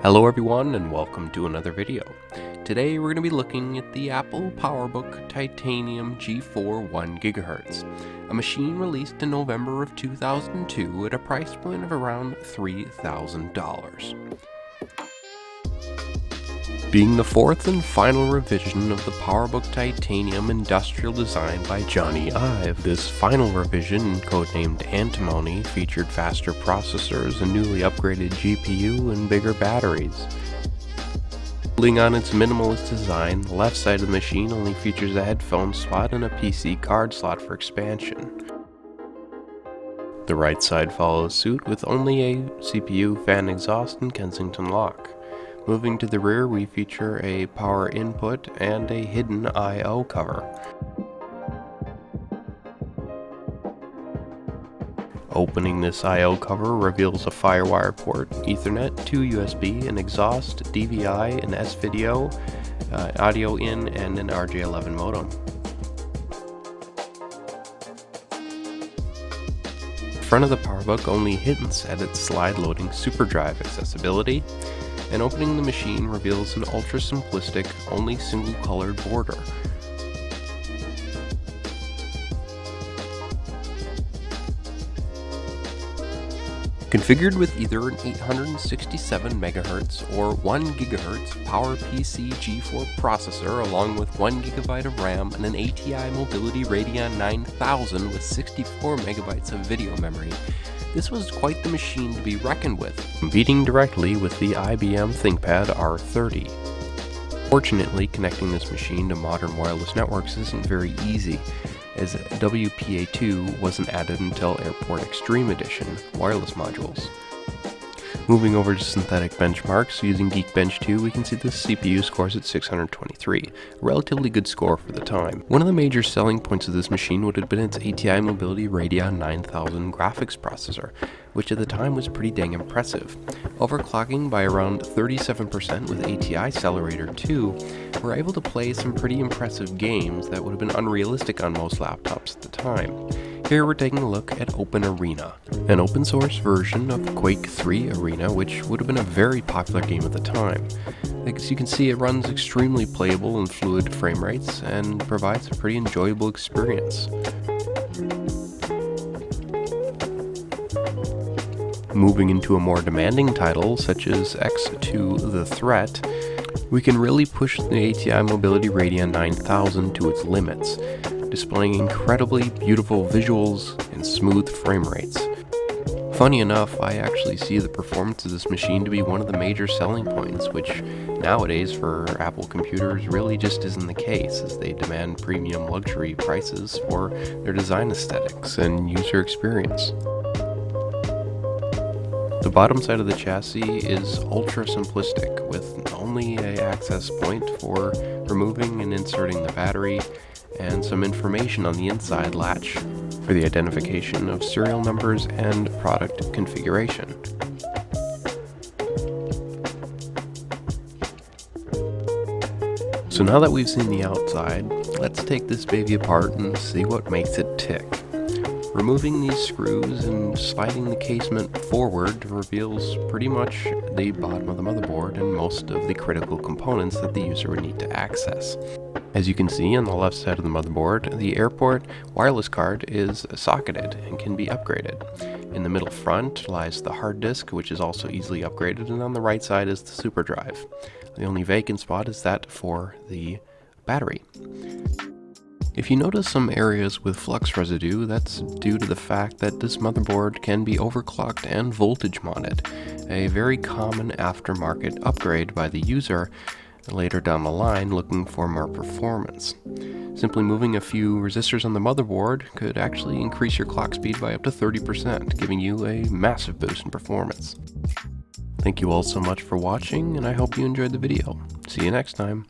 Hello everyone and welcome to another video. Today we're going to be looking at the Apple PowerBook Titanium G4 1GHz, a machine released in November of 2002 at a price point of around $3,000. Being the fourth and final revision of the PowerBook Titanium industrial design by Johnny Ive, this final revision, codenamed Antimony, featured faster processors, a newly upgraded GPU, and bigger batteries. Building on its minimalist design, the left side of the machine only features a headphone slot and a PC card slot for expansion. The right side follows suit with only a CPU, fan exhaust, and Kensington lock. Moving to the rear, we feature a power input and a hidden I/O cover. Opening this I/O cover reveals a FireWire port, Ethernet, 2 USB, an exhaust, DVI, an S-Video, audio in, and an RJ11 modem. The front of the PowerBook only hints at its slide-loading SuperDrive accessibility, and opening the machine reveals an ultra-simplistic, only single-colored border. Configured with either an 867 MHz or 1 GHz PowerPC G4 processor along with 1 GB of RAM and an ATI Mobility Radeon 9000 with 64 MB of video memory, this was quite the machine to be reckoned with, competing directly with the IBM ThinkPad R30. Fortunately, connecting this machine to modern wireless networks isn't very easy, as WPA2 wasn't added until Airport Extreme Edition wireless modules. Moving over to synthetic benchmarks, using Geekbench 2, we can see the CPU scores at 623, a relatively good score for the time. One of the major selling points of this machine would have been its ATI Mobility Radeon 9000 graphics processor, which at the time was pretty dang impressive. Overclocking by around 37% with ATI Accelerator 2, we're able to play some pretty impressive games that would have been unrealistic on most laptops at the time. Here we're taking a look at Open Arena, an open source version of Quake 3 Arena, which would have been a very popular game at the time. As you can see, it runs extremely playable and fluid frame rates and provides a pretty enjoyable experience. Moving into a more demanding title, such as X2 The Threat, we can really push the ATI Mobility Radeon 9000 to its limits, displaying incredibly beautiful visuals and smooth frame rates. Funny enough, I actually see the performance of this machine to be one of the major selling points, which nowadays for Apple computers really just isn't the case, as they demand premium luxury prices for their design aesthetics and user experience. The bottom side of the chassis is ultra simplistic, with only an access point for removing and inserting the battery, and some information on the inside latch for the identification of serial numbers and product configuration. So now that we've seen the outside, let's take this baby apart and see what makes it tick. Removing these screws and sliding the casement forward reveals pretty much the bottom of the motherboard and most of the critical components that the user would need to access. As you can see on the left side of the motherboard, the Airport wireless card is socketed and can be upgraded. In the middle front lies the hard disk, which is also easily upgraded, and on the right side is the SuperDrive. The only vacant spot is that for the battery. If you notice some areas with flux residue, that's due to the fact that this motherboard can be overclocked and voltage modded, a very common aftermarket upgrade by the user later down the line looking for more performance. Simply moving a few resistors on the motherboard could actually increase your clock speed by up to 30%, giving you a massive boost in performance. Thank you all so much for watching, and I hope you enjoyed the video. See you next time.